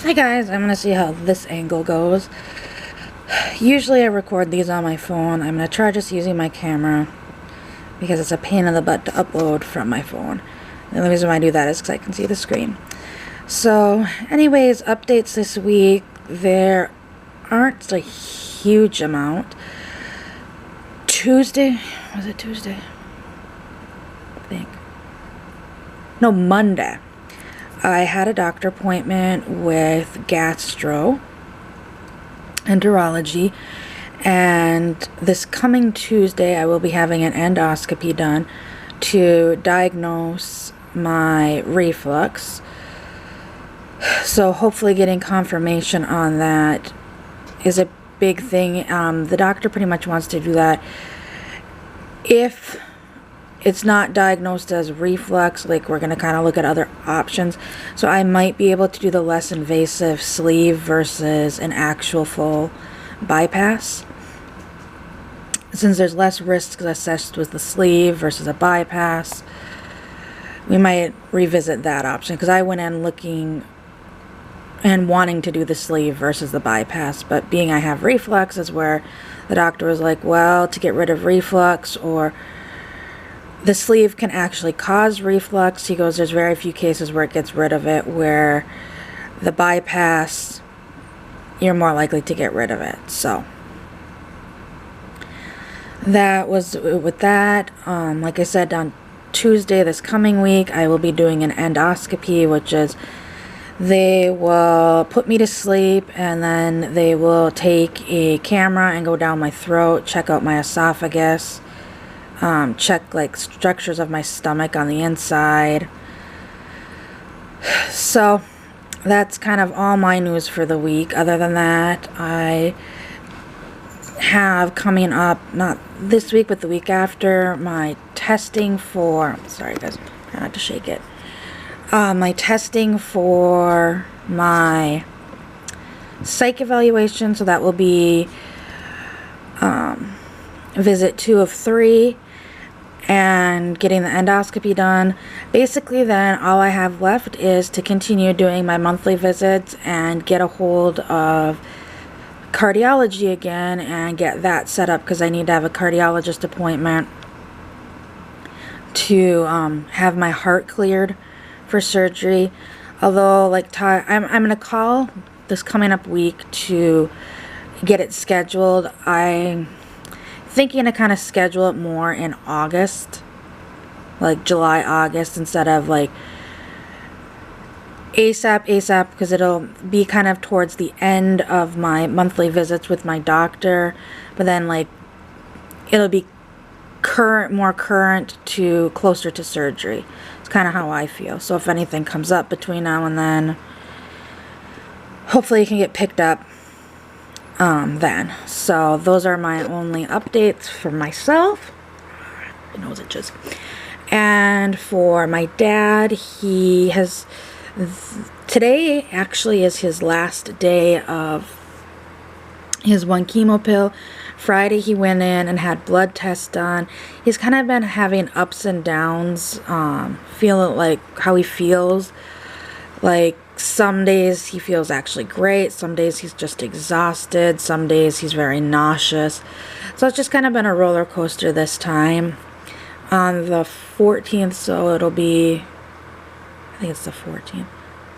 Hi guys, I'm gonna see how this angle goes. Usually I record these on my phone. I'm gonna try just using my camera because it's a pain in the butt to upload from my phone. The only reason why I do that is because I can see the screen. So anyways, updates this week. There aren't a huge amount. Tuesday, was it Tuesday? I think. No, Monday. I had a doctor appointment with gastroenterology, and this coming Tuesday I will be having an endoscopy done to diagnose my reflux. So hopefully getting confirmation on that is a big thing. The doctor pretty much wants to do that if it's not diagnosed as reflux. Like, we're going to kind of look at other options. So I might be able to do the less invasive sleeve versus an actual full bypass. Since there's less risks assessed with the sleeve versus a bypass, we might revisit that option, because I went in looking and wanting to do the sleeve versus the bypass, but being I have reflux is where the doctor was like, well, to get rid of reflux, or the sleeve can actually cause reflux. He goes, there's very few cases where it gets rid of it, where the bypass, you're more likely to get rid of it. So that was with that. Like I said, on Tuesday this coming week, I will be doing an endoscopy, which is they will put me to sleep and then they will take a camera and go down my throat, check out my esophagus, check like structures of my stomach on the inside. So that's kind of all my news for the week. Other than that, I have coming up, not this week but the week after, my testing for, sorry guys, try not to shake it, my testing for my psych evaluation. So that will be visit 2 of 3, and getting the endoscopy done. Basically then all I have left is to continue doing my monthly visits and get a hold of cardiology again and get that set up, because I need to have a cardiologist appointment to have my heart cleared for surgery. Although, like, I'm gonna call this coming up week to get it scheduled. I'm thinking to kind of schedule it more in August, like July, August, instead of like ASAP, because it'll be kind of towards the end of my monthly visits with my doctor, but then like it'll be more current to closer to surgery. It's kind of how I feel. So if anything comes up between now and then, hopefully it can get picked up then. So those are my only updates for myself. My nose itches. And for my dad, he has, today actually is his last day of his 1 chemo pill. Friday he went in and had blood tests done. He's kind of been having ups and downs, feeling like how he feels. Like, some days he feels actually great, some days he's just exhausted, some days he's very nauseous. So it's just kind of been a roller coaster this time. On the 14th, so it'll be, I think it's the 14th.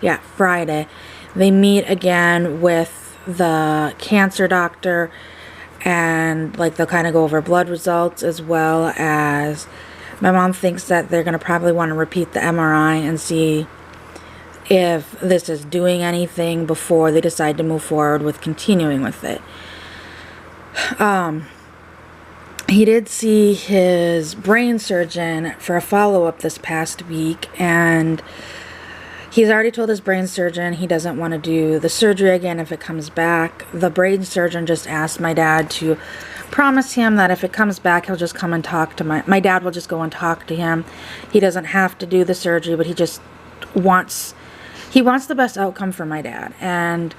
Yeah, Friday. They meet again with the cancer doctor, and like they'll kind of go over blood results, as well as my mom thinks that they're going to probably want to repeat the MRI and see if this is doing anything before they decide to move forward with continuing with it. He did see his brain surgeon for a follow-up this past week, and he's already told his brain surgeon he doesn't want to do the surgery again if it comes back. The brain surgeon just asked my dad to promise him that if it comes back, he'll just come and talk to my dad will just go and talk to him. He doesn't have to do the surgery, but he just wants the best outcome for my dad. And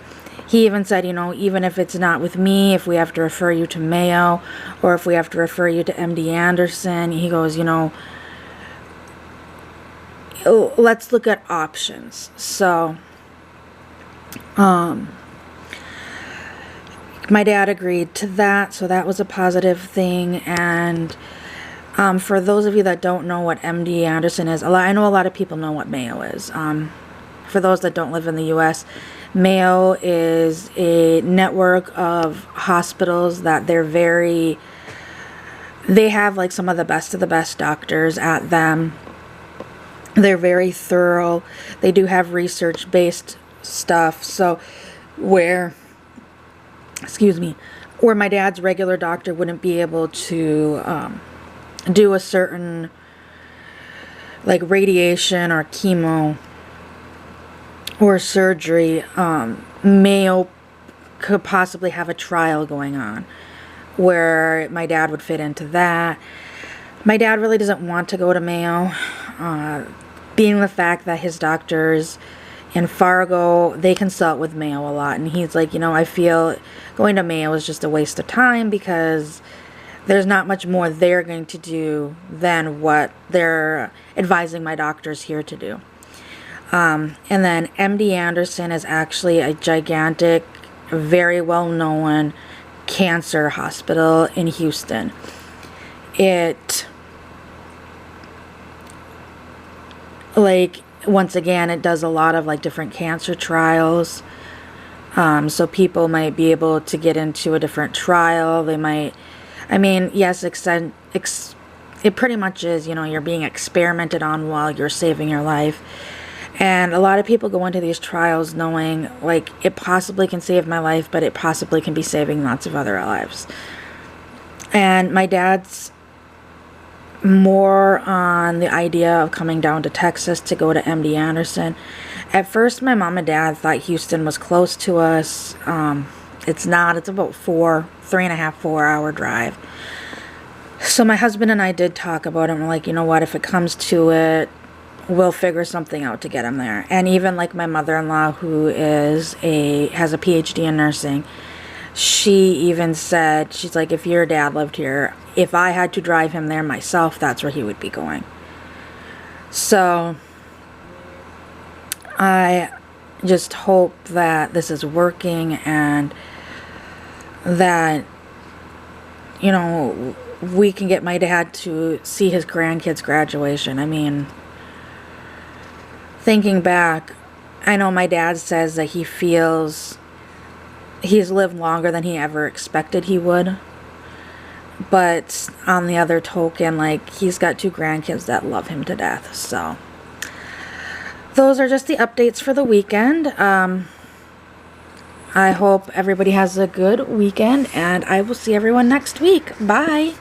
he even said, you know, even if it's not with me, if we have to refer you to Mayo, or if we have to refer you to MD Anderson, he goes, you know, let's look at options. So My dad agreed to that, so that was a positive thing. And for those of you that don't know what MD Anderson is, I know a lot of people know what Mayo is. For those that don't live in the U.S., Mayo is a network of hospitals that they have like some of the best doctors at them. They're very thorough. They do have research-based stuff. So where my dad's regular doctor wouldn't be able to do a certain like radiation or chemo or surgery, Mayo could possibly have a trial going on where my dad would fit into that. My dad really doesn't want to go to Mayo, being the fact that his doctors in Fargo, they consult with Mayo a lot, and he's like, I feel going to Mayo is just a waste of time because there's not much more they're going to do than what they're advising my doctors here to do. And then MD Anderson is actually a gigantic, very well-known cancer hospital in Houston. Once again, it does a lot of like different cancer trials. So people might be able to get into a different trial. Yes, it pretty much is, you're being experimented on while you're saving your life. And a lot of people go into these trials knowing, like, it possibly can save my life, but it possibly can be saving lots of other lives. And my dad's more on the idea of coming down to Texas to go to MD Anderson. At first, my mom and dad thought Houston was close to us. It's not. It's about 3.5-4 hour drive. So my husband and I did talk about it. And we're like, you know what, if it comes to it, we'll figure something out to get him there. And even like my mother-in-law, who has a PhD in nursing, she even said, she's like, if your dad lived here, if I had to drive him there myself, that's where he would be going. So I just hope that this is working and that, we can get my dad to see his grandkids' graduation. Thinking back, I know my dad says that he feels he's lived longer than he ever expected he would. But on the other token, he's got 2 grandkids that love him to death. So those are just the updates for the weekend. I hope everybody has a good weekend, and I will see everyone next week. Bye.